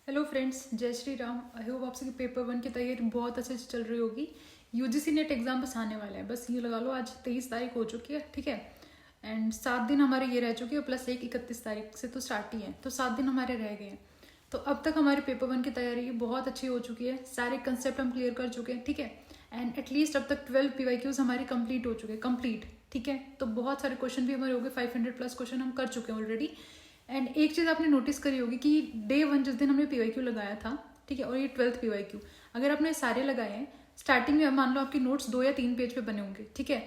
Hello friends, जय Shri Ram. I hope आप सबकी पेपर 1 की तैयारी बहुत अच्छे से चल रही होगी। यूजीसी नेट एग्जाम बस आने वाला है, बस ये लगा लो। आज 23 तारीख हो चुकी है, ठीक है। एंड 7 दिन हमारे ये रह चुके हैं, प्लस 31 तारीख से तो स्टार्ट ही है, तो 7 दिन हमारे रह गए हैं। तो अब तक हमारे पेपर 1 की तैयारी बहुत अच्छी हो चुकी है, सारे कंसेप्ट हम क्लियर कर चुके हैं, ठीक है। एंड एटलीस्ट अब तक 12 PYQs हमारे कंप्लीट हो चुके हैं, कंप्लीट, ठीक है। तो बहुत सारे क्वेश्चन भी हमारे हो गए, 500 प्लस क्वेश्चन हम कर चुके हैं ऑलरेडी। एंड एक चीज़ आपने नोटिस करी होगी कि डे 1 जिस दिन हमने PYQ लगाया था, ठीक है, और ये 12th PYQ अगर आपने सारे लगाए हैं, स्टार्टिंग में मान लो आपके नोट्स 2 या 3 पेज पे बने होंगे, ठीक है।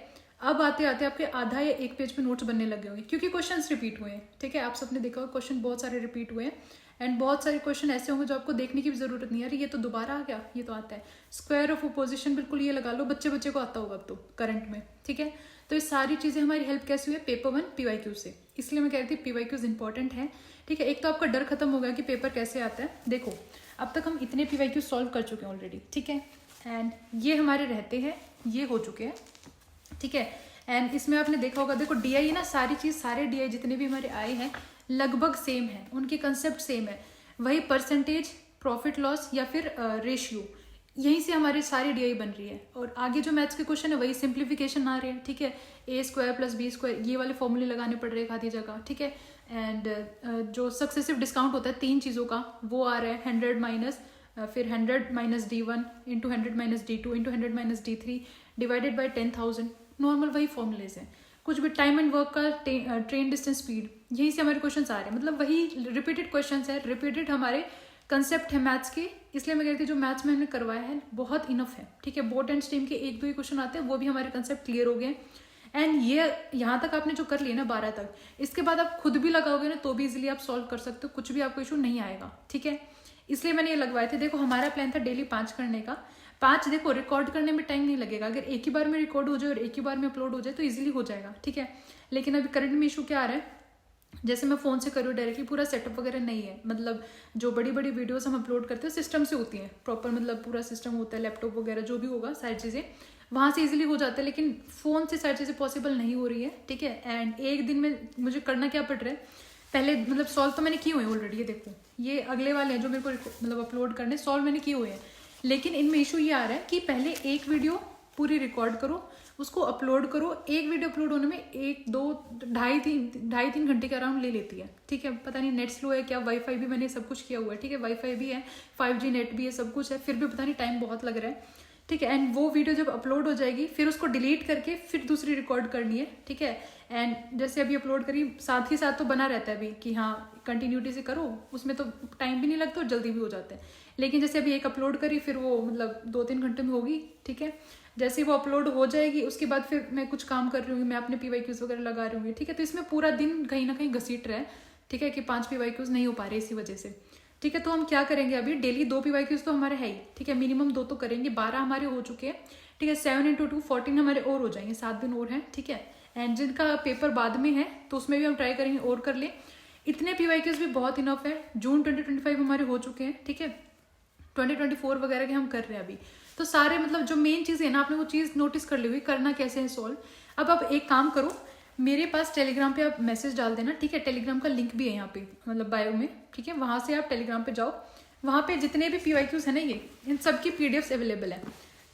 अब आते आते आपके आधा या 1 पेज पे नोट्स बनने लगे होंगे, क्योंकि क्वेश्चंस रिपीट हुए हैं, ठीक है। आप सबने देखा होगा क्वेश्चन बहुत सारे रिपीट हुए हैं। एंड बहुत सारे क्वेश्चन ऐसे होंगे जो आपको देखने की भी जरूरत नहीं है, अरे ये तो दोबारा आ गया, ये तो आता है। स्क्वायर ऑफ अपोजिशन बिल्कुल ये लगा लो, बच्चे बच्चे को आता होगा अब तो करंट में, ठीक है। तो ये सारी चीज़ें हमारी हेल्प कैसे हुई है पेपर 1 PYQ से, इसलिए मैं कह रही थी PYQs इंपॉर्टेंट है, ठीक है। एक तो आपका डर खत्म हो गया कि पेपर कैसे आता है। देखो अब तक हम इतने PYQ सॉल्व कर चुके हैं ऑलरेडी, ठीक है। एंड ये हमारे रहते हैं, ये हो चुके हैं, ठीक है। एंड इसमें आपने देखा होगा, देखो DI ना, सारी चीज़, सारे DI जितने भी हमारे आए हैं लगभग सेम है, उनके कंसेप्ट सेम है। वही परसेंटेज, प्रॉफिट लॉस या फिर रेशियो, यहीं से हमारी सारी DI बन रही है। और आगे जो मैथ्स के क्वेश्चन है वही सिंप्लीफिकेशन आ रहे हैं, ठीक है। A² + B², ये वाले फॉर्मूले लगाने पड़ रहे हैं आधी जगह, ठीक है। एंड जो सक्सेसिव डिस्काउंट होता है 3 चीज़ों का, वो आ रहा है 100 माइनस, फिर 100 - D1 into 100 - D2 into 100 - D3 divided by 10,000। Normal वही फॉर्मूलेज हैं। कुछ भी टाइम एंड वर्क का, ट्रेन डिस्टेंस, स्पीड, यहीं से हमारे क्वेश्चंस आ रहे हैं। मतलब वही रिपीटेड क्वेश्चंस है, रिपीटेड हमारे कंसेप्ट है मैथ्स के। इसलिए मैं कहती हूँ जो मैथ्स में हमने करवाया है बहुत इनफ है, ठीक है। बोट एंड स्ट्रीम के 1-2 ही क्वेश्चन आते हैं, वो भी हमारे कंसेप्ट क्लियर हो गए। एंड ये यहाँ तक आपने जो कर लिया ना 12 तक, इसके बाद आप खुद भी लगाओगे ना तो भी इजिली आप सॉल्व कर सकते हो, कुछ भी आपको इशू नहीं आएगा, ठीक है। इसलिए मैंने ये लगवाए थे। देखो हमारा प्लान था डेली 5 करने का। 5 देखो रिकॉर्ड करने में टाइम नहीं लगेगा, अगर एक ही बार में रिकॉर्ड हो जाए और एक ही बार में अपलोड हो जाए तो इजीली हो जाएगा, ठीक है। लेकिन अभी करंट में इशू क्या आ रहा है, जैसे मैं फ़ोन से करूँ डायरेक्टली, पूरा सेटअप वगैरह नहीं है। मतलब जो बड़ी बड़ी वीडियोस हम अपलोड करते हैं सिस्टम से होती हैं प्रॉपर, मतलब पूरा सिस्टम होता है, लैपटॉप वगैरह जो भी होगा सारी चीज़ें वहाँ से इजीली हो जाता है, लेकिन फ़ोन से सारी चीज़ें पॉसिबल नहीं हो रही है, ठीक है। एंड एक दिन में मुझे करना क्या पड़ रहा है, पहले मतलब सॉल्व तो मैंने किए हुए हैं ऑलरेडी, ये देखो ये अगले वाले हैं जो मेरे को मतलब अपलोड करने, सॉल्व मैंने किए हुए हैं। लेकिन इनमें इशू ये आ रहा है कि पहले एक वीडियो पूरी रिकॉर्ड करो, उसको अपलोड करो। एक वीडियो अपलोड होने में 1, 2, 2.5-3 घंटे के अराउंड ले लेती है, ठीक है। पता नहीं नेट स्लो है क्या, वाईफाई भी मैंने सब कुछ किया हुआ है, ठीक है। वाईफाई भी है, 5G नेट भी है, सब कुछ है, फिर भी पता नहीं टाइम बहुत लग रहा है, ठीक है। एंड वो वीडियो जब अपलोड हो जाएगी फिर उसको डिलीट करके फिर दूसरी रिकॉर्ड करनी है, ठीक है। एंड जैसे अभी अपलोड करी, साथ ही साथ तो बना रहता है अभी कि हाँ कंटिन्यूटी से करो, उसमें तो टाइम भी नहीं लगता और जल्दी भी हो जाता है। लेकिन जैसे अभी एक अपलोड करी, फिर वो मतलब 2-3 घंटे में होगी, ठीक है। जैसे वो अपलोड हो जाएगी उसके बाद फिर मैं कुछ काम कर रही हूँ, मैं अपने PYQs वगैरह लगा रही हूँ, ठीक है। तो इसमें पूरा दिन कहीं ना कहीं घसीट रहा है, ठीक है, कि 5 PYQs नहीं हो पा रहे इसी वजह से, ठीक है। तो हम क्या करेंगे, अभी डेली 2 PYQs तो हमारे है ही, ठीक है, मिनिमम 2 तो करेंगे। 12 हमारे हो चुके हैं, ठीक है। 7 × 2 14 हमारे और हो जाएंगे, 7 दिन और हैं, ठीक है। एंड जिनका पेपर बाद में है तो उसमें भी हम ट्राई करेंगे और कर ले। इतने PYQs भी बहुत इनफ है। जून 2025 हमारे हो चुके हैं, ठीक है। 2024 वगैरह के हम कर रहे हैं अभी। तो सारे मतलब जो मेन चीज़ है ना, आपने वो चीज़ नोटिस कर ली हुई, करना कैसे है सॉल्व। अब आप एक काम करो, मेरे पास टेलीग्राम पे आप मैसेज डाल देना, ठीक है। टेलीग्राम का लिंक भी है यहाँ पे, मतलब बायो में, ठीक है। वहाँ से आप टेलीग्राम पे जाओ, वहाँ पे जितने भी PYQs है ना, ये इन सब की PDFs अवेलेबल है।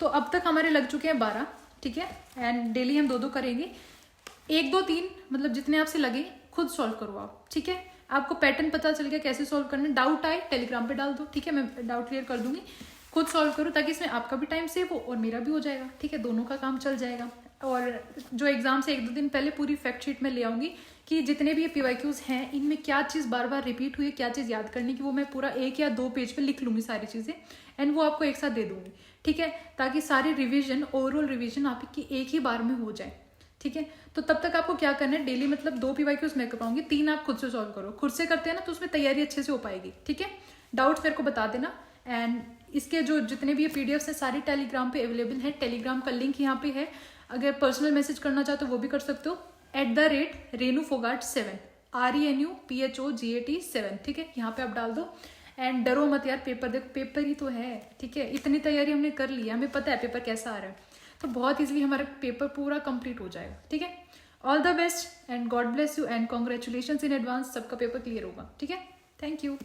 तो अब तक हमारे लग चुके हैं 12, ठीक है। एंड डेली हम 2-2 करेंगे, 1, 2, 3 मतलब जितने आपसे लगे खुद सॉल्व करो आप, ठीक है। आपको पैटर्न पता चल गया कैसे सॉल्व करना, डाउट आए टेलीग्राम पे डाल दो, ठीक है, मैं डाउट क्लियर कर दूंगी। खुद सॉल्व करो ताकि इसमें आपका भी टाइम सेव हो और मेरा भी हो जाएगा, ठीक है, दोनों का काम चल जाएगा। और जो एग्जाम से 1-2 दिन पहले पूरी फैक्ट शीट में ले आऊंगी कि जितने भी ये PYQs हैं इनमें क्या चीज़ बार बार रिपीट हुई है, क्या चीज़ याद करने की, वो मैं पूरा 1 या 2 पेज पे लिख लूंगी सारी चीज़ें, एंड वो आपको एक साथ दे दूंगी, ठीक है। ताकि सारी रिविजन, ओवरऑल रिविजन आपकी एक ही बार में हो जाए, ठीक है। तो तब तक आपको क्या करना है, डेली मतलब 2 PYQs मैं करवाऊंगी, 3 आप खुद से सॉल्व करो। खुद से करते हैं ना तो उसमें तैयारी अच्छे से हो पाएगी, ठीक है। डाउट्स मेरे को बता देना। एंड इसके जो जितने भी ये PDFs हैं सारी टेलीग्राम पे अवेलेबल है, टेलीग्राम का लिंक यहाँ पे है। अगर पर्सनल मैसेज करना चाहो तो वो भी कर सकते हो, @renufogart7 RENUPHOGAT7, ठीक है, यहाँ पे आप डाल दो। एंड डरो मत यार, पेपर देखो पेपर ही तो है, ठीक है। इतनी तैयारी हमने कर ली है, हमें पता है पेपर कैसा आ रहा है, तो बहुत इजीली हमारा पेपर पूरा कंप्लीट हो जाएगा, ठीक है। All the best and God bless you and congratulation in advance, सबका पेपर क्लियर होगा, ठीक है। Thank you.